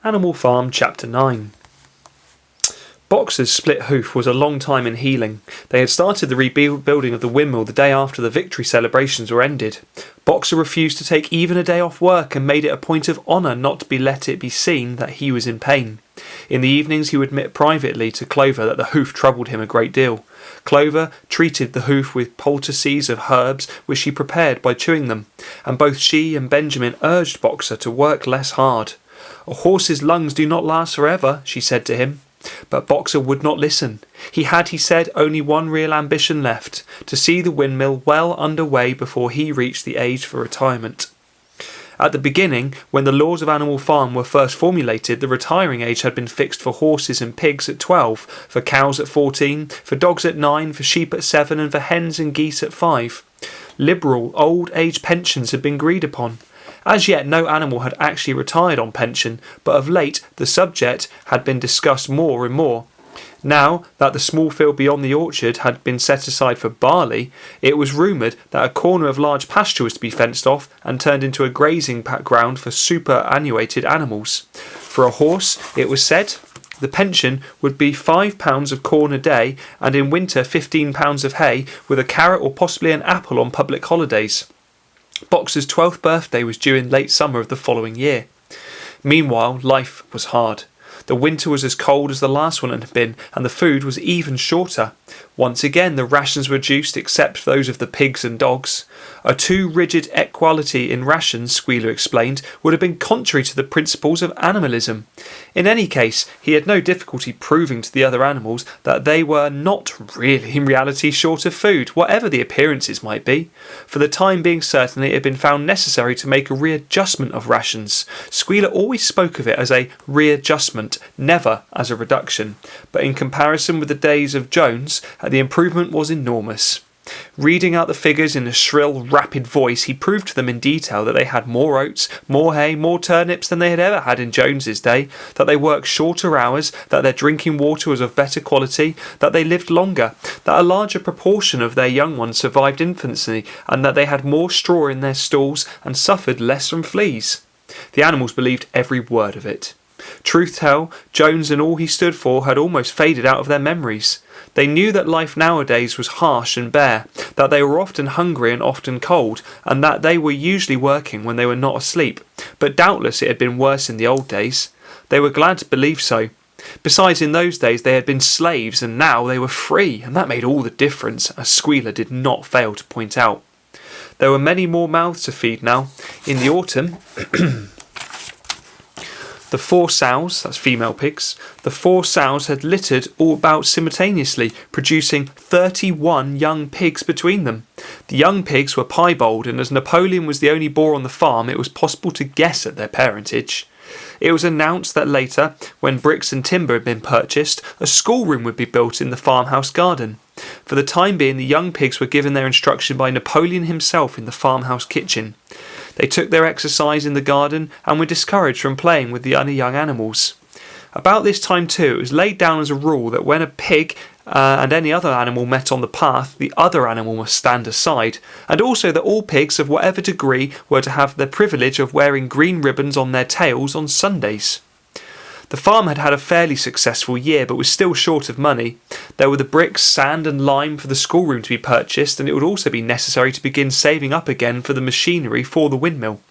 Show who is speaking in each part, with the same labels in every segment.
Speaker 1: Animal Farm Chapter 9. Boxer's split hoof was a long time in healing. They had started the rebuilding of the windmill the day after the victory celebrations were ended. Boxer refused to take even a day off work and made it a point of honour not to let it be seen that he was in pain. In the evenings he would admit privately to Clover that the hoof troubled him a great deal. Clover treated the hoof with poultices of herbs which she prepared by chewing them, and both she and Benjamin urged Boxer to work less hard. "A horse's lungs do not last forever," she said to him. But Boxer would not listen. He had, he said, only one real ambition left, to see the windmill well under way before he reached the age for retirement. At the beginning, when the laws of Animal Farm were first formulated, the retiring age had been fixed for horses and pigs at 12, for cows at 14, for dogs at 9, for sheep at 7, and for hens and geese at 5. Liberal old age pensions had been agreed upon. As yet no animal had actually retired on pension, but of late the subject had been discussed more and more. Now that the small field beyond the orchard had been set aside for barley, it was rumoured that a corner of large pasture was to be fenced off and turned into a grazing ground for superannuated animals. For a horse, it was said, the pension would be £5 of corn a day, and in winter £15 of hay, with a carrot or possibly an apple on public holidays. Boxer's 12th birthday was due in late summer of the following year. Meanwhile, life was hard. The winter was as cold as the last one had been, and the food was even shorter. Once again the rations were reduced except those of the pigs and dogs. A too rigid equality in rations, Squealer explained, would have been contrary to the principles of animalism. In any case, he had no difficulty proving to the other animals that they were not really in reality short of food, whatever the appearances might be. For the time being certainly it had been found necessary to make a readjustment of rations. Squealer always spoke of it as a readjustment, never as a reduction, but in comparison with the days of Jones, the improvement was enormous. Reading out the figures in a shrill, rapid voice, he proved to them in detail that they had more oats, more hay, more turnips than they had ever had in Jones's day, that they worked shorter hours, that their drinking water was of better quality, that they lived longer, that a larger proportion of their young ones survived infancy, and that they had more straw in their stalls and suffered less from fleas. The animals believed every word of it. Truth tell, Jones and all he stood for had almost faded out of their memories. They knew that life nowadays was harsh and bare, that they were often hungry and often cold, and that they were usually working when they were not asleep, but doubtless it had been worse in the old days. They were glad to believe so. Besides, in those days they had been slaves, and now they were free, and that made all the difference, as Squealer did not fail to point out. There were many more mouths to feed now. In the autumn, the 4 sows, that's female pigs, the 4 sows had littered all about simultaneously, producing 31 young pigs between them. The young pigs were piebald, and as Napoleon was the only boar on the farm, it was possible to guess at their parentage. It was announced that later, when bricks and timber had been purchased, a schoolroom would be built in the farmhouse garden. For the time being, the young pigs were given their instruction by Napoleon himself in the farmhouse kitchen. They took their exercise in the garden and were discouraged from playing with the other young animals. About this time too, it was laid down as a rule that when a pig and any other animal met on the path, the other animal must stand aside, and also that all pigs of whatever degree were to have the privilege of wearing green ribbons on their tails on Sundays. The farm had had a fairly successful year, but was still short of money. There were the bricks, sand and lime for the schoolroom to be purchased, and it would also be necessary to begin saving up again for the machinery for the windmill.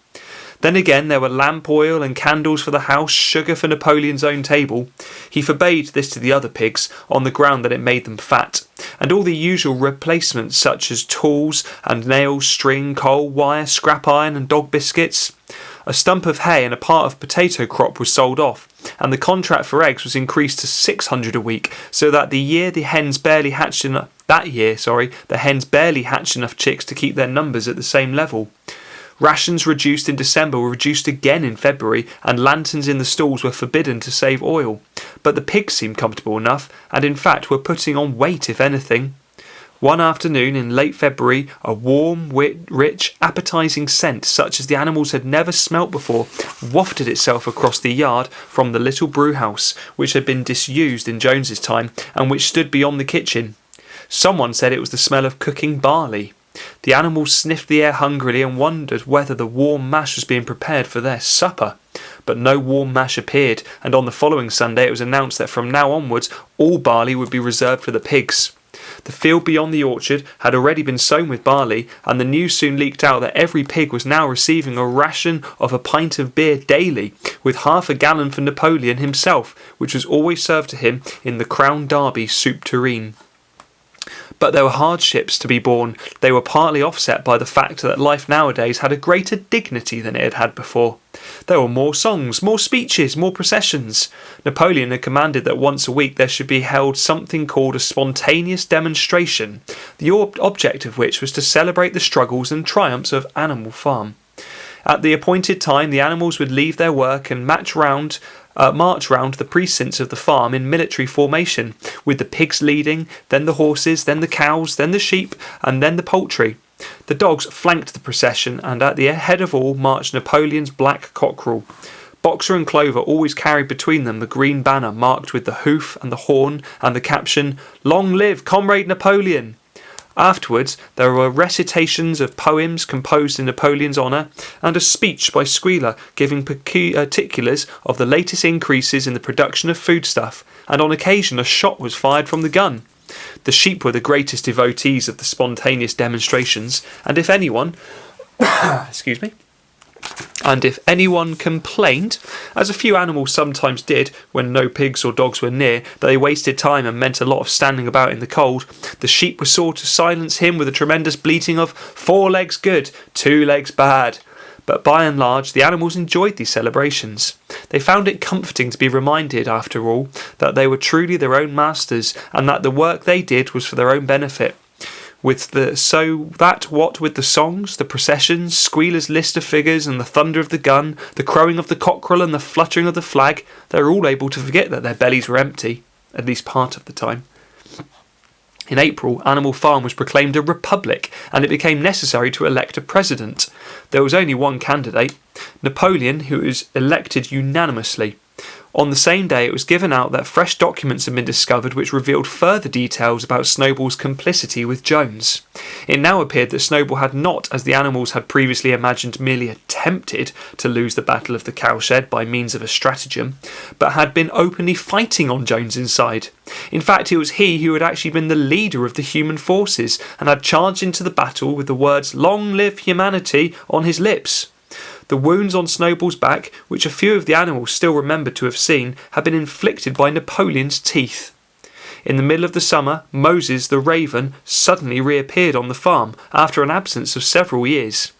Speaker 1: Then again there were lamp oil and candles for the house, sugar for Napoleon's own table. He forbade this to the other pigs, on the ground that it made them fat, and all the usual replacements such as tools and nails, string, coal, wire, scrap iron and dog biscuits. A stump of hay and a part of potato crop was sold off, and the contract for eggs was increased to 600 a week, so that the hens barely hatched enough chicks to keep their numbers at the same level. Rations reduced in December were reduced again in February, and lanterns in the stalls were forbidden to save oil. But the pigs seemed comfortable enough, and in fact were putting on weight if anything. One afternoon in late February, a warm, rich, appetising scent such as the animals had never smelt before wafted itself across the yard from the little brewhouse, which had been disused in Jones's time and which stood beyond the kitchen. Someone said it was the smell of cooking barley. The animals sniffed the air hungrily and wondered whether the warm mash was being prepared for their supper. but no warm mash appeared, and on the following Sunday it was announced that from now onwards all barley would be reserved for the pigs. The field beyond the orchard had already been sown with barley, and the news soon leaked out that every pig was now receiving a ration of a pint of beer daily, with half a gallon for Napoleon himself, which was always served to him in the Crown Derby soup tureen. But there were hardships to be borne. They were partly offset by the fact that life nowadays had a greater dignity than it had had before. There were more songs, more speeches, more processions. Napoleon had commanded that once a week there should be held something called a spontaneous demonstration, the object of which was to celebrate the struggles and triumphs of Animal Farm. At the appointed time, the animals would leave their work and march round the precincts of the farm in military formation, with the pigs leading, then the horses, then the cows, then the sheep, and then the poultry. The dogs flanked the procession, and at the head of all marched Napoleon's black cockerel. Boxer and Clover always carried between them the green banner marked with the hoof and the horn and the caption, "Long live Comrade Napoleon!" Afterwards, there were recitations of poems composed in Napoleon's honour, and a speech by Squealer giving particulars of the latest increases in the production of foodstuff, and on occasion a shot was fired from the gun. The sheep were the greatest devotees of the spontaneous demonstrations, and if anyone complained, as a few animals sometimes did when no pigs or dogs were near, that they wasted time and meant a lot of standing about in the cold, the sheep were sure to silence him with a tremendous bleating of 4 legs good, 2 legs bad. But by and large the animals enjoyed these celebrations. They found it comforting to be reminded, after all, that they were truly their own masters, and that the work they did was for their own benefit. With the songs, the processions, Squealer's list of figures, and the thunder of the gun, the crowing of the cockerel and the fluttering of the flag, they were all able to forget that their bellies were empty, at least part of the time. In April, Animal Farm was proclaimed a republic, and it became necessary to elect a president. There was only one candidate, Napoleon, who was elected unanimously. On the same day, it was given out that fresh documents had been discovered which revealed further details about Snowball's complicity with Jones. It now appeared that Snowball had not, as the animals had previously imagined, merely attempted to lose the Battle of the Cowshed by means of a stratagem, but had been openly fighting on Jones's side. In fact, it was he who had actually been the leader of the human forces, and had charged into the battle with the words "Long live humanity" on his lips. The wounds on Snowball's back, which a few of the animals still remembered to have seen, had been inflicted by Napoleon's teeth. In the middle of the summer, Moses the raven suddenly reappeared on the farm after an absence of several years.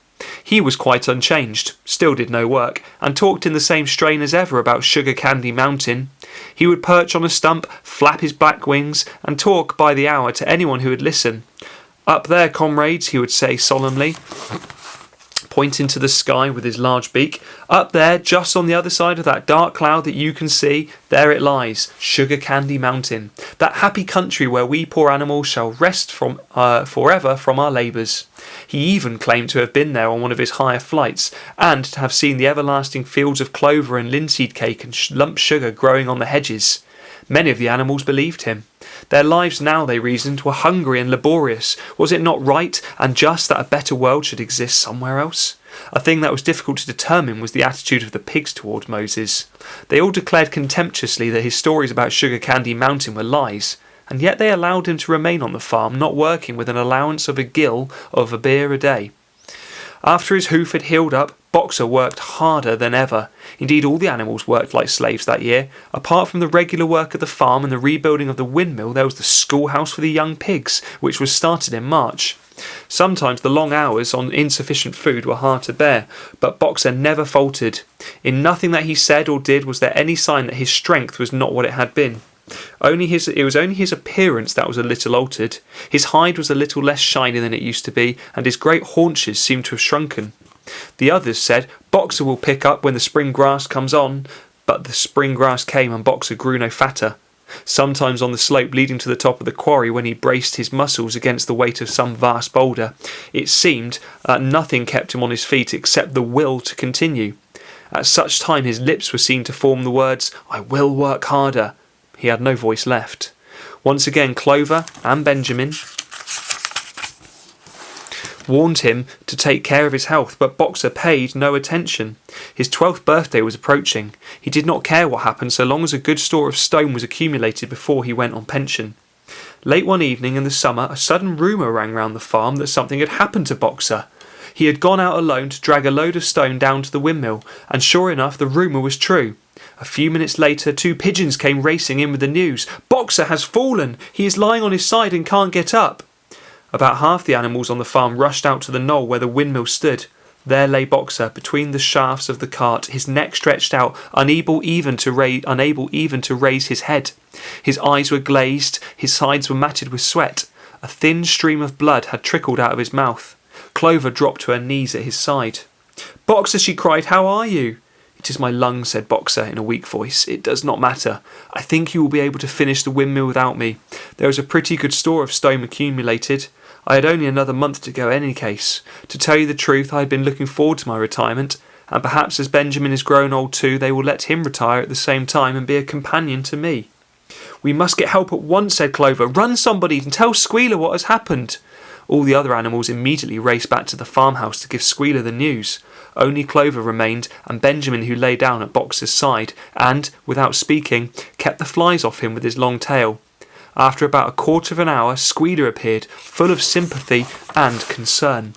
Speaker 1: He was quite unchanged, still did no work, and talked in the same strain as ever about Sugar Candy Mountain. He would perch on a stump, flap his back wings, and talk by the hour to anyone who would listen. "Up there, comrades," he would say solemnly, pointing to the sky with his large beak. "Up there, just on the other side of that dark cloud that you can see, there it lies, Sugar Candy Mountain, that happy country where we poor animals shall rest from forever from our labours." He even claimed to have been there on one of his higher flights, and to have seen the everlasting fields of clover and linseed cake and lump sugar growing on the hedges. Many of the animals believed him. Their lives now, they reasoned, were hungry and laborious. Was it not right and just that a better world should exist somewhere else? A thing that was difficult to determine was the attitude of the pigs toward Moses. They all declared contemptuously that his stories about Sugar Candy Mountain were lies, and yet they allowed him to remain on the farm, not working, with an allowance of a gill of a beer a day. After his hoof had healed up, Boxer worked harder than ever. Indeed, all the animals worked like slaves that year. Apart from the regular work at the farm and the rebuilding of the windmill, there was the schoolhouse for the young pigs, which was started in March. Sometimes the long hours on insufficient food were hard to bear, but Boxer never faltered. In nothing that he said or did was there any sign that his strength was not what it had been. It was only his appearance that was a little altered. His hide was a little less shiny than it used to be, and his great haunches seemed to have shrunken. The others said, "Boxer will pick up when the spring grass comes on," but the spring grass came and Boxer grew no fatter. Sometimes on the slope leading to the top of the quarry, when he braced his muscles against the weight of some vast boulder, it seemed that nothing kept him on his feet except the will to continue. At such time his lips were seen to form the words, "I will work harder." He had no voice left. Once again Clover and Benjamin warned him to take care of his health, but Boxer paid no attention. His 12th birthday was approaching. He did not care what happened so long as a good store of stone was accumulated before he went on pension. Late one evening in the summer, a sudden rumour rang round the farm that something had happened to Boxer. He had gone out alone to drag a load of stone down to the windmill, and sure enough the rumour was true. A few minutes later 2 pigeons came racing in with the news. "Boxer has fallen! He is lying on his side and can't get up!" About half the animals on the farm rushed out to the knoll where the windmill stood. There lay Boxer between the shafts of the cart, his neck stretched out, unable even to raise his head. His eyes were glazed, his sides were matted with sweat. A thin stream of blood had trickled out of his mouth. Clover dropped to her knees at his side. "Boxer," she cried, "how are you?" "It is my lungs," said Boxer in a weak voice. "It does not matter. I think you will be able to finish the windmill without me. There is a pretty good store of stone accumulated. I had only another month to go in any case. To tell you the truth, I had been looking forward to my retirement, and perhaps as Benjamin is grown old too, they will let him retire at the same time and be a companion to me." "We must get help at once," said Clover. "Run, somebody, and tell Squealer what has happened." All the other animals immediately raced back to the farmhouse to give Squealer the news. Only Clover remained, and Benjamin, who lay down at Boxer's side, and, without speaking, kept the flies off him with his long tail. After about a quarter of an hour, Squealer appeared, full of sympathy and concern.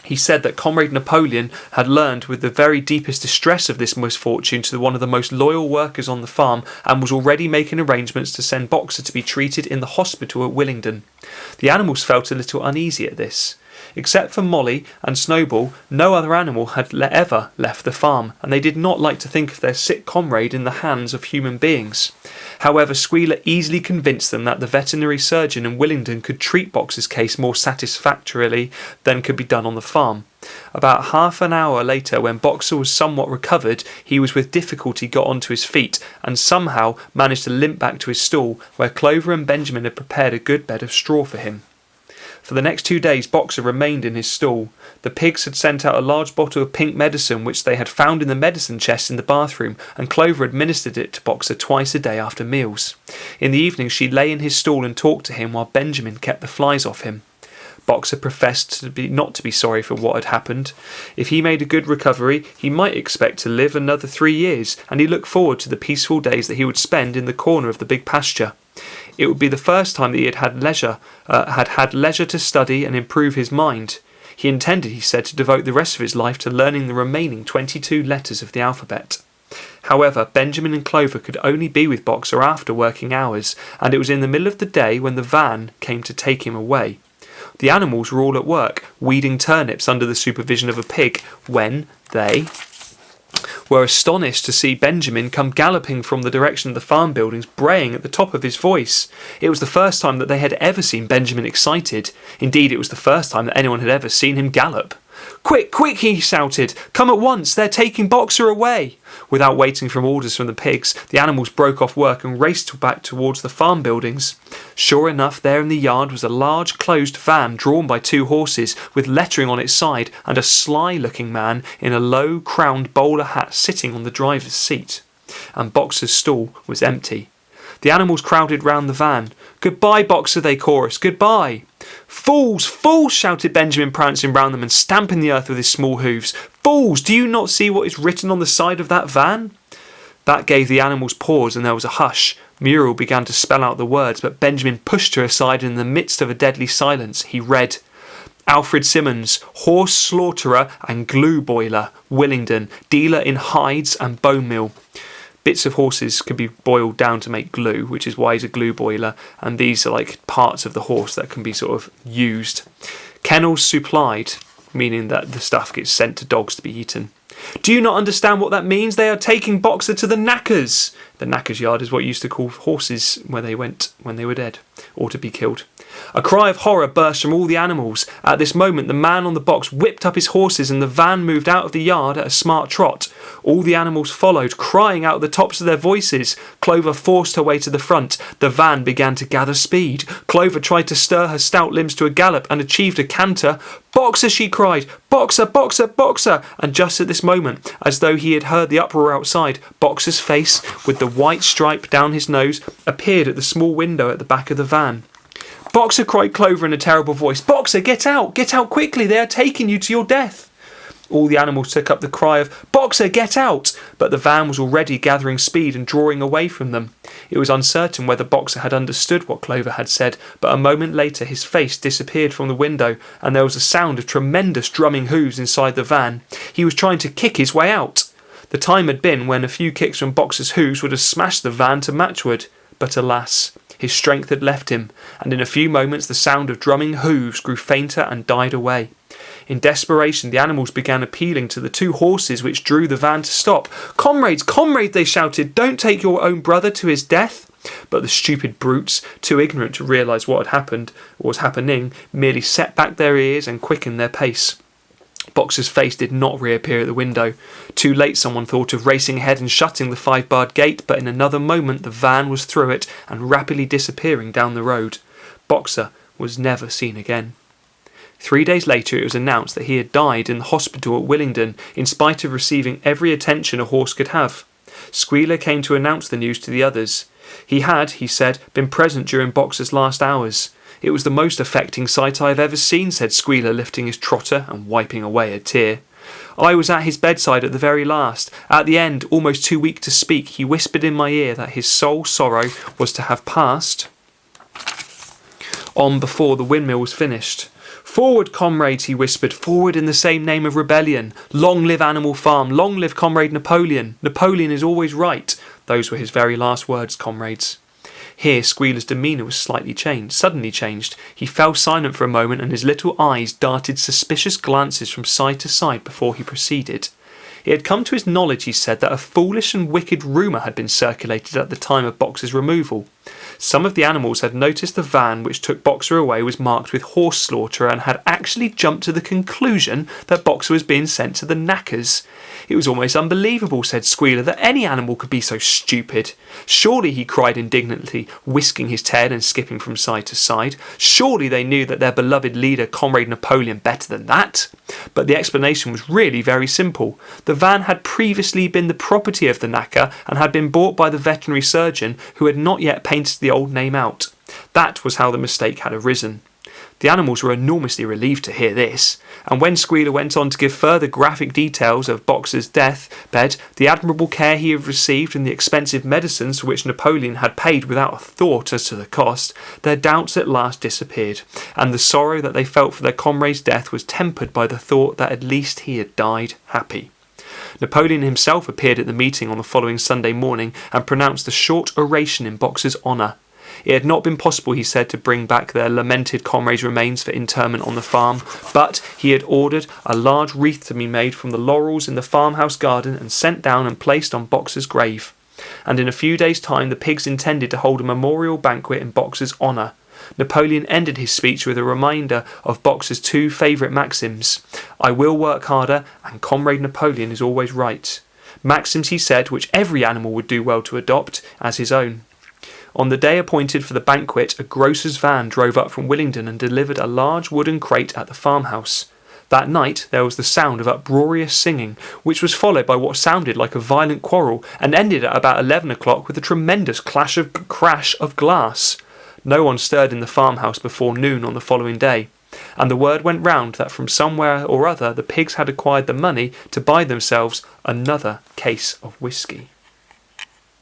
Speaker 1: He said that Comrade Napoleon had learned with the very deepest distress of this misfortune to one of the most loyal workers on the farm, and was already making arrangements to send Boxer to be treated in the hospital at Willingdon. The animals felt a little uneasy at this. Except for Molly and Snowball, no other animal had ever left the farm, and they did not like to think of their sick comrade in the hands of human beings. However, Squealer easily convinced them that the veterinary surgeon in Willingdon could treat Boxer's case more satisfactorily than could be done on the farm. About half an hour later, when Boxer was somewhat recovered, he was with difficulty got onto his feet, and somehow managed to limp back to his stall, where Clover and Benjamin had prepared a good bed of straw for him. For the next 2 days Boxer remained in his stall. The pigs had sent out a large bottle of pink medicine which they had found in the medicine chest in the bathroom, and Clover administered it to Boxer twice a day after meals. In the evening she lay in his stall and talked to him while Benjamin kept the flies off him. Boxer professed not to be sorry for what had happened. If he made a good recovery, he might expect to live another 3 years, and he looked forward to the peaceful days that he would spend in the corner of the big pasture. It would be the first time that he had had leisure to study and improve his mind. He intended, he said, to devote the rest of his life to learning the remaining 22 letters of the alphabet. However, Benjamin and Clover could only be with Boxer after working hours, and it was in the middle of the day when the van came to take him away. The animals were all at work, weeding turnips under the supervision of a pig, when they were astonished to see Benjamin come galloping from the direction of the farm buildings, braying at the top of his voice. It was the first time that they had ever seen Benjamin excited. Indeed, it was the first time that anyone had ever seen him gallop. "Quick, quick," he shouted. "Come at once, they're taking Boxer away." Without waiting for orders from the pigs, the animals broke off work and raced back towards the farm buildings. Sure enough, there in the yard was a large closed van drawn by 2 horses, with lettering on its side, and a sly-looking man in a low-crowned bowler hat sitting on the driver's seat. And Boxer's stall was empty. The animals crowded round the van. "Goodbye, Boxer," they chorused. "Goodbye." "Fools! Fools!" shouted Benjamin, prancing round them and stamping the earth with his small hooves. "Fools! Do you not see what is written on the side of that van?" That gave the animals pause, and there was a hush. Muriel began to spell out the words, but Benjamin pushed her aside, and in the midst of a deadly silence he read: "Alfred Simmons, horse slaughterer and glue boiler, Willingdon, dealer in hides and bone meal." Bits of horses can be boiled down to make glue, which is why he's a glue boiler, and these are like parts of the horse that can be sort of used. "Kennels supplied," meaning that the stuff gets sent to dogs to be eaten. "Do you not understand what that means? They are taking Boxer to the knackers." The knackers' yard is what you used to call horses where they went when they were dead or to be killed. A cry of horror burst from all the animals. At this moment the man on the box whipped up his horses and the van moved out of the yard at a smart trot. All the animals followed, crying out at the tops of their voices. Clover forced her way to the front. The van began to gather speed. Clover tried to stir her stout limbs to a gallop and achieved a canter. "Boxer!" she cried. "Boxer! Boxer! Boxer!" And just at this moment, as though he had heard the uproar outside, Boxer's face, with the white stripe down his nose, appeared at the small window at the back of the van. Boxer, cried Clover in a terrible voice. Boxer, get out! Get out quickly! They are taking you to your death! All the animals took up the cry of, Boxer, get out! But the van was already gathering speed and drawing away from them. It was uncertain whether Boxer had understood what Clover had said, but a moment later his face disappeared from the window, and there was a sound of tremendous drumming hooves inside the van. He was trying to kick his way out. The time had been when a few kicks from Boxer's hooves would have smashed the van to matchwood, but alas, his strength had left him, and in a few moments the sound of drumming hooves grew fainter and died away. In desperation, the animals began appealing to the two horses which drew the van to stop. Comrades, comrades, they shouted, don't take your own brother to his death. But the stupid brutes, too ignorant to realise what had happened, or was happening, merely set back their ears and quickened their pace. Boxer's face did not reappear at the window. Too late someone thought of racing ahead and shutting the 5-barred gate, but in another moment the van was through it and rapidly disappearing down the road. Boxer was never seen again. 3 days later it was announced that he had died in the hospital at Willingdon, in spite of receiving every attention a horse could have. Squealer came to announce the news to the others. He had, he said, been present during Boxer's last hours. It was the most affecting sight I have ever seen, said Squealer, lifting his trotter and wiping away a tear. I was at his bedside at the very last. At the end, almost too weak to speak, he whispered in my ear that his sole sorrow was to have passed on before the windmill was finished. Forward, comrades, he whispered, forward in the same name of rebellion. Long live Animal Farm, long live Comrade Napoleon. Napoleon is always right. Those were his very last words, comrades. Here Squealer's demeanour was suddenly changed. He fell silent for a moment and his little eyes darted suspicious glances from side to side before he proceeded. It had come to his knowledge, he said, that a foolish and wicked rumour had been circulated at the time of Boxer's removal. Some of the animals had noticed the van which took Boxer away was marked with horse slaughter and had actually jumped to the conclusion that Boxer was being sent to the knackers. It was almost unbelievable, said Squealer, that any animal could be so stupid. Surely, he cried indignantly, whisking his tail and skipping from side to side, surely they knew that their beloved leader, Comrade Napoleon, better than that. But the explanation was really very simple. The van had previously been the property of the knacker and had been bought by the veterinary surgeon who had not yet painted the old name out. That was how the mistake had arisen. The animals were enormously relieved to hear this, and when Squealer went on to give further graphic details of Boxer's deathbed, the admirable care he had received and the expensive medicines for which Napoleon had paid without a thought as to the cost, their doubts at last disappeared, and the sorrow that they felt for their comrade's death was tempered by the thought that at least he had died happy. Napoleon himself appeared at the meeting on the following Sunday morning and pronounced a short oration in Boxer's honour. It had not been possible, he said, to bring back their lamented comrade's remains for interment on the farm, but he had ordered a large wreath to be made from the laurels in the farmhouse garden and sent down and placed on Boxer's grave. And in a few days' time the pigs intended to hold a memorial banquet in Boxer's honour. Napoleon ended his speech with a reminder of Boxer's two favourite maxims: I will work harder and Comrade Napoleon is always right. Maxims, he said, which every animal would do well to adopt as his own. On the day appointed for the banquet, a grocer's van drove up from Willingdon and delivered a large wooden crate at the farmhouse. That night there was the sound of uproarious singing, which was followed by what sounded like a violent quarrel, and ended at about 11 o'clock with a tremendous crash of glass. No one stirred in the farmhouse before noon on the following day, and the word went round that from somewhere or other the pigs had acquired the money to buy themselves another case of whisky.